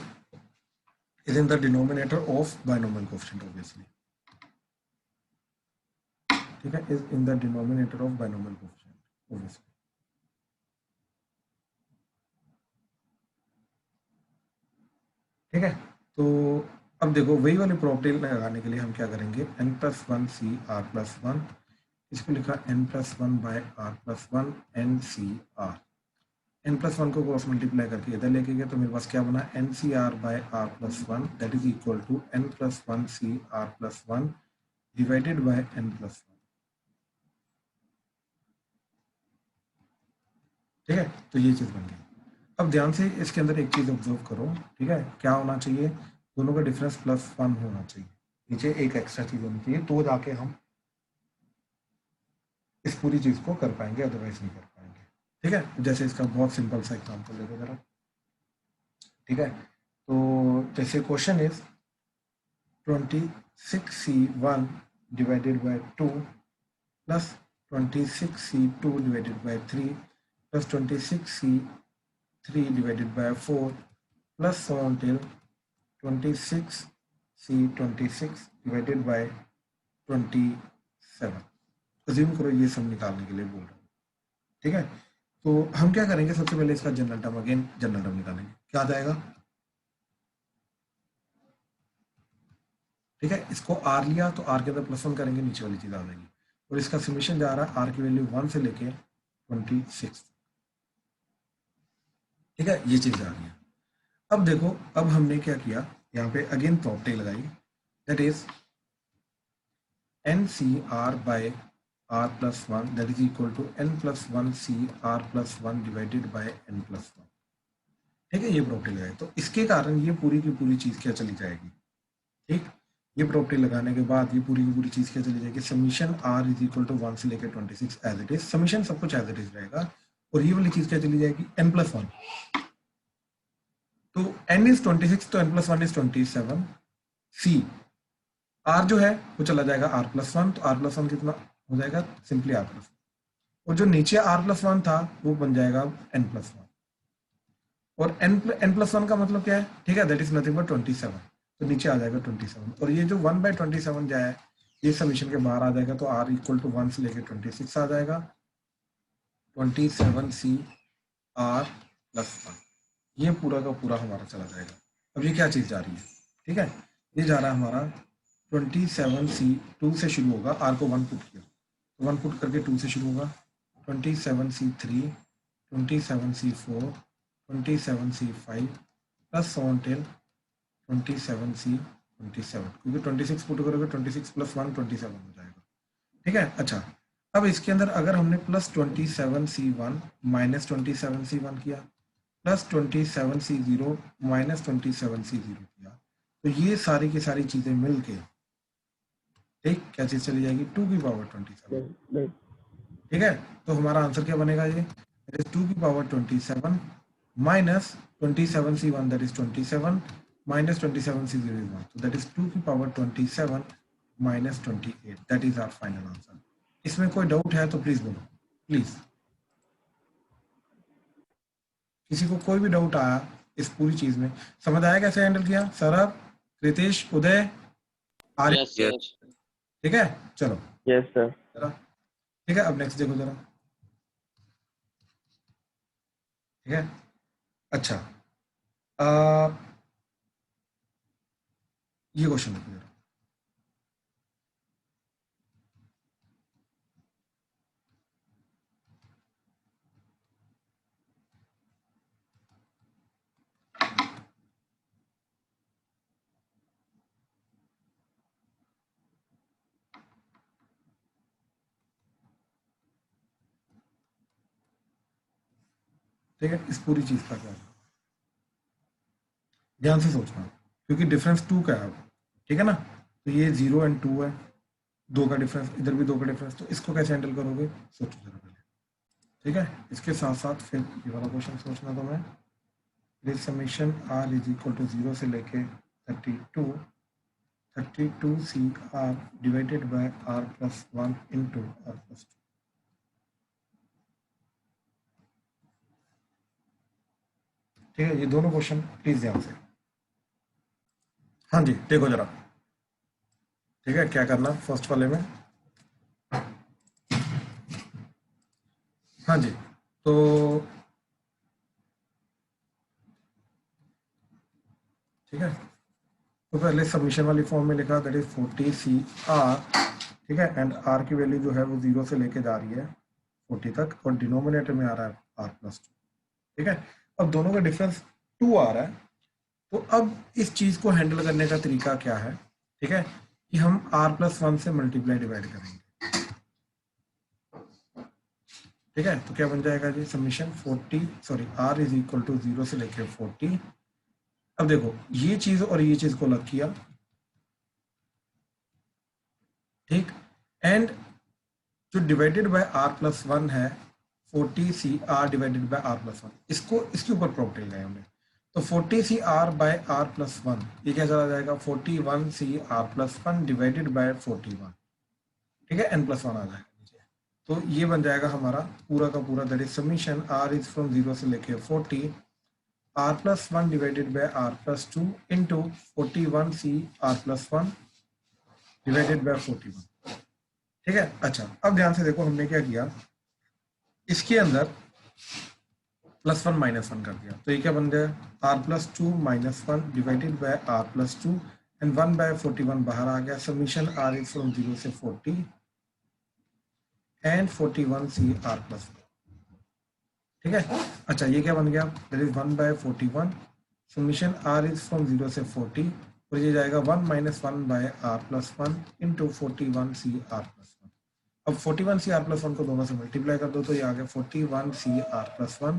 is in the denominator of binomial coefficient obviously। ठीक है, is in the denominator of binomial coefficient obviously। ठीक है, तो अब देखो वही वाली प्रॉपर्टी लगाने के लिए हम क्या करेंगे, n plus one c r plus one, इसको लिखा n plus one by r plus one n c r, n plus one को क्रॉस मल्टीप्लाई करके इधर लेके गए तो मेरे पास क्या बना, n c r by r plus one that is equal to n plus one c r plus one divided by n plus one. ठीक है, तो ये चीज बन गई। अब ध्यान से इसके अंदर एक चीज ऑब्जर्व करो, ठीक है, क्या होना चाहिए, दोनों का डिफरेंस प्लस वन होना चाहिए, नीचे एक एक्स्ट्रा चीज होनी चाहिए, तो जाके हम इस पूरी चीज को कर पाएंगे, अदरवाइज नहीं कर पाएंगे। ठीक है, जैसे इसका बहुत सिंपल सा एग्जाम्पल देखो जरा। ठीक है, तो जैसे question is 26c1 divided by 2 plus 26c2 divided by 3 plus 26c3 divided by 4 plus so on till 26c26 divided by 27। Assume करो ये सब निकालने के लिए बोल रहा हूँ। ठीक है, तो हम क्या करेंगे, सबसे पहले इसका general term, again general term निकालेंगे, क्या आ जाएगा। ठीक है, इसको आर लिया तो आर के अंदर प्लस वन करेंगे, नीचे वाली चीज आ जाएगी, और इसका समीशन जा रहा है आर की वैल्यू 1 से लेके 26। ठीक है, ये चीज आ रही है। अब देखो, अब हमने क्या किया, यहाँ पे अगेन प्रॉपर्टी लगाई, that is n c r by r plus one that is equal to n plus one c r plus one divided by n plus one. ठीक है, ये प्रॉपर्टी लगाई, तो इसके कारण ये पूरी की पूरी चीज क्या चली जाएगी। ठीक, ये प्रॉपर्टी लगाने के बाद ये पूरी की पूरी चीज क्या चली जाएगी, summation r is equal to 1 से लेकर 26 एज इट इज, समीशन सब कुछ एज इट इज रहेगा, और ये वाली चीज क्या चली जाएगी, n प्लस वन, तो n इज 26 तो n plus one is 27, C r जो है वो चला जाएगा आर प्लस वन, तो आर प्लस वन कितना हो जाएगा, सिंपली आर प्लस, और जो नीचे आर प्लस वन था वो बन जाएगा n प्लस वन, और n प्लस वन का मतलब क्या है, ठीक है, दैट इज नथिंग बट 27, तो नीचे आ जाएगा 27, और ये जो 1/27 जाए ये समीशन के बाहर आ जाएगा, तो r इक्वल टू 1 से लेकर 26 आ जाएगा, 27c r प्लस वन, ये पूरा का पूरा हमारा चला जाएगा। अब ये क्या चीज जा रही है, ठीक है, ये जा रहा है हमारा 27c 2 से शुरू होगा, r को 1 पुट किया तो 1 पुट करके 2 से शुरू होगा, 27c3 27c4 27c5 plus so on till 27c27, क्योंकि 26 पुट करोगे 26 प्लस 1 27 हो जाएगा। ठीक है, अच्छा, अब इसके अंदर अगर हमने प्लस 27c1 माइनस 27c1 किया, प्लस 27c0 माइनस 27c0 किया, तो ये सारी की सारी चीजें मिलके, ठीक, क्या चीज चली जाएगी, 2 की पावर 27। ठीक है, तो हमारा आंसर क्या बनेगा, ये 2 की power 27 minus 27c1 that is 27 माइनस 27c0 इज 1, तो दैट इज 2 की power 27 minus 28, that is our final answer. इसमें कोई डाउट है तो प्लीज बोलो, प्लीज, किसी को कोई भी डाउट आया इस पूरी चीज में, समझ आया कैसे हैंडल किया, सौरभ, कृतेश, उदय, आर्य, यस सर। ठीक है, चलो यस सर। जरा, ठीक है, अब नेक्स्ट देखो जरा। ठीक है, अच्छा, ये क्वेश्चन देखो जरा, ठीक है, इस पूरी चीज का क्या है? ध्यान से सोचना, क्योंकि डिफरेंस 2 का है अब, ठीक है ना, तो ये 0 एंड 2 है, 2 का डिफरेंस, इधर भी 2 का डिफरेंस, तो इसको कैसे हैंडल करोगे, सोचो जरा पहले। ठीक है, इसके साथ साथ फिर ये वाला क्वेश्चन सोचना तो मैं, this summation r is equal to 0 से लेके 32c r divided by r plus 1 into r plus 2। ठीक है, ये दोनों क्वेश्चन प्लीज ध्यान से, हाँ जी देखो जरा। ठीक है, क्या करना फर्स्ट वाले में, हाँ जी, तो ठीक है, तो पहले सबमिशन वाली फॉर्म में लिखा दैट इज 40 CR, ठीक है, एंड R की वैल्यू जो है वो 0 से लेके जा रही है 40 तक, और डिनोमिनेटर में आ रहा है R+2, ठीक है। अब दोनों का डिफरेंस 2 आ रहा है, तो अब इस चीज को हैंडल करने का तरीका क्या है, ठीक है, कि हम R+1 से मल्टीप्लाई डिवाइड करेंगे, ठीक है। तो क्या बन जाएगा जी, summation 40 sorry R is equal to 0 से लेके 40। अब देखो ये चीज और ये चीज को अलग किया, ठीक, एंड जो डिवाइडेड बाय R+1 है 40 CR डिवाइडेड बाय R+1, इसको इसके ऊपर प्रॉपर्टी लगाए हमने, तो 40 CR बाय R+1 ये क्या चला जाएगा 41 CR+1 डिवाइडेड बाय 41, ठीक है, n+1 आ जाएगा नीचे। तो ये बन जाएगा हमारा पूरा का पूरा, that is summation R is from 0 से लेके 40 R+1 divided by R+2 into 41 CR+1 divided bye 41, ठीक है। अच्छा अब ध्यान से देखो हमने क्या किया, इसके अंदर +1 -1 कर दिया, तो ये क्या बन गया R+2 -1 divided bye R+2 and 1/41 बाहर आ गया, समीशन R इज फ्रॉम 0 से 40 एंड 41 CR+1, ठीक है। अच्छा ये क्या बन गया, that is 1/41, summation R is from 0 से 40, और ये जाएगा 1 - 1/R+1 इंटू 41 CR+1। अब 41 CR+1 को दोनों से मल्टीप्लाई कर दो, तो ये आ गया 41 CR+1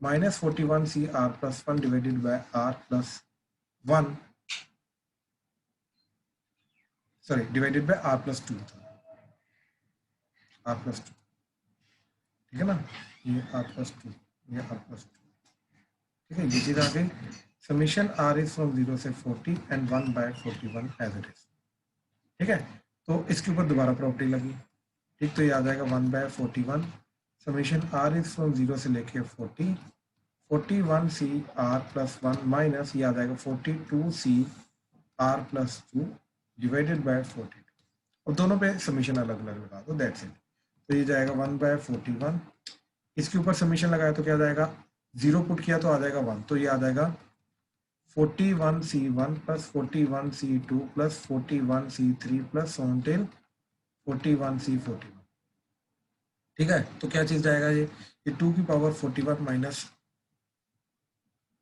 minus 41 CR+1 divided bye R+1, sorry divided by R+2 R+2, ठीक है ना, ये R+2 ये R+2, ठीक है, ये चीज आ गई। समीशन R इज फ्रॉम 0 से 40 एंड 1/41 एज इट इज, ठीक है। तो इसके ऊपर दोबारा प्रॉपर्टी लगी, ठीक, तो ये आ जाएगा 1/41, समीशन R इज फ्रॉम 0 से लेके 40 41 CR+1 माइनस ये आ जाएगा 42 CR+2 डिवाइडेड बाय 42, और दोनों पे समीशन अलग अलग लगा दो, दैट्स इट। तो ये जाएगा 1/41, इसके ऊपर समीशन लगाया तो क्या जाएगा, 0 पुट किया तो आ जाएगा 1, तो ये आ जाएगा 41 C1 plus 41 C2 plus 41 C3 plus till 41 C41, ठीक है। तो क्या चीज जाएगा, ये 2 की पावर 41 माइनस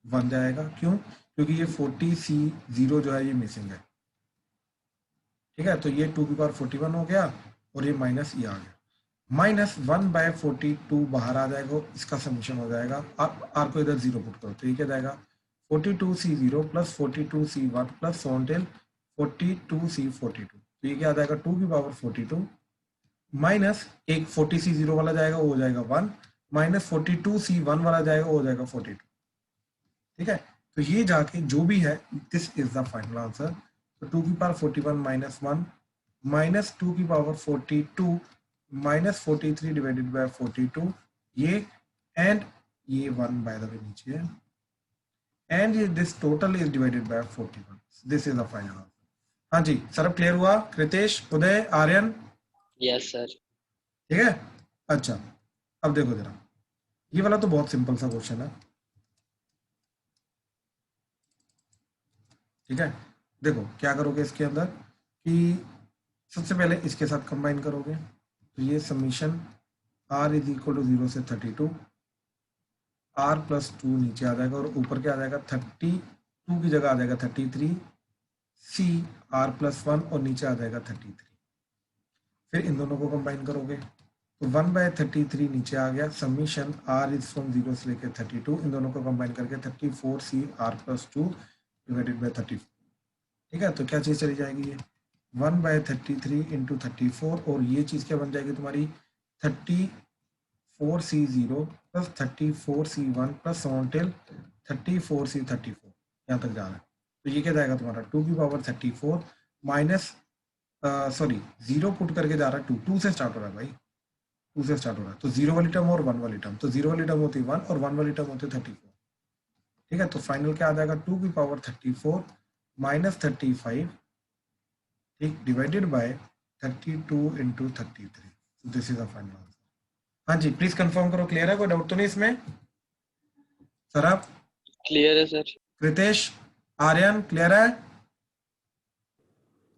1 जाएगा, क्यों, क्योंकि ये 40 C0 जो है ये मिसिंग है, ठीक है। तो ये 2 की पावर 41 हो गया, और ये माइनस ये आ गया, माइनस 1/42 बाहर आ जाएगा, इसका समीशन हो जाएगा, आर को इधर 0 पुट करो, तो ये क्या जाएगा 42 C0 plus 42 C1 plus till 42 C42, तो ये क्या आ जाएगा 2 की पावर 42 माइनस एक 40 C0 वाला जाएगा वो हो जाएगा 1, माइनस 42 C1 वाला जाएगा वो हो जाएगा 42, ठीक है। तो ये जाके जो भी है this is the final answer, तो 2 की पावर 41 माइनस 1 माइनस 2 की पावर 42 माइनस 43 डिवाइडेड बाय 42, ये एंड ये 1 बाय द वे नीचे है, एंड ये this total is divided by 41, this is the final answer. हाँ जी सर, अब क्लियर हुआ, कृतेश, उदय, आर्यन, यस सर। ठीक है। अच्छा अब देखो जरा, ये वाला तो बहुत सिंपल सा क्वेश्चन है, ठीक है। देखो क्या करोगे इसके अंदर कि सबसे पहले इसके साथ कंबाइन करोगे, तो ये summation R is equal to 0 से 32, R+2 नीचे आ जाएगा, और ऊपर क्या आ जाएगा 32 की जगह आ जाएगा 33 CR+1, और नीचे आ जाएगा 33, फिर इन दोनों को कंबाइन करोगे, तो 1/33 नीचे आ गया, समीशन R इज फ्रॉम 0 से लेकर 32, इन दोनों को कंबाइन करके 34 CR+2 डिवाइडेड बाय 34, ठीक है। तो क्या चीज चली जाएगी, ये 1/33 इंटू 34, और ये चीज क्या बन जाएगी तुम्हारी 34 C0 plus 34 C1 plus till 34 C34, यहाँ तक जा रहा है। तो ये क्या जाएगा तुम्हारा 2 की पावर 34 माइनस सॉरी 0 पुट करके जा रहा है 2 से स्टार्ट हो रहा है भाई, 2 से स्टार्ट हो रहा है, तो 0 वाली टर्म और 1 वाली टर्म, तो 0 वाली टर्म होती है 1 और 1 वाली टर्म होती है 34, ठीक है। तो फाइनल क्या आ जाएगा 2 की पावर 34 माइनस 35, ठीक, divided by 32 into 33, this is the final answer. हाँ जी प्लीज कंफर्म करो, क्लियर है, कोई डाउट तो नहीं इसमें, सर आप, क्लियर है सर। कृतेश, आर्यन, क्लियर है,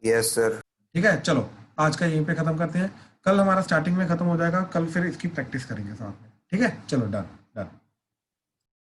यस सर। ठीक है, चलो आज का यहीं पे खत्म करते हैं। कल हमारा स्टार्टिंग में खत्म हो जाएगा, कल फिर इसकी प्रैक्टिस करेंगे साथ में। ठीक है, चलो डन।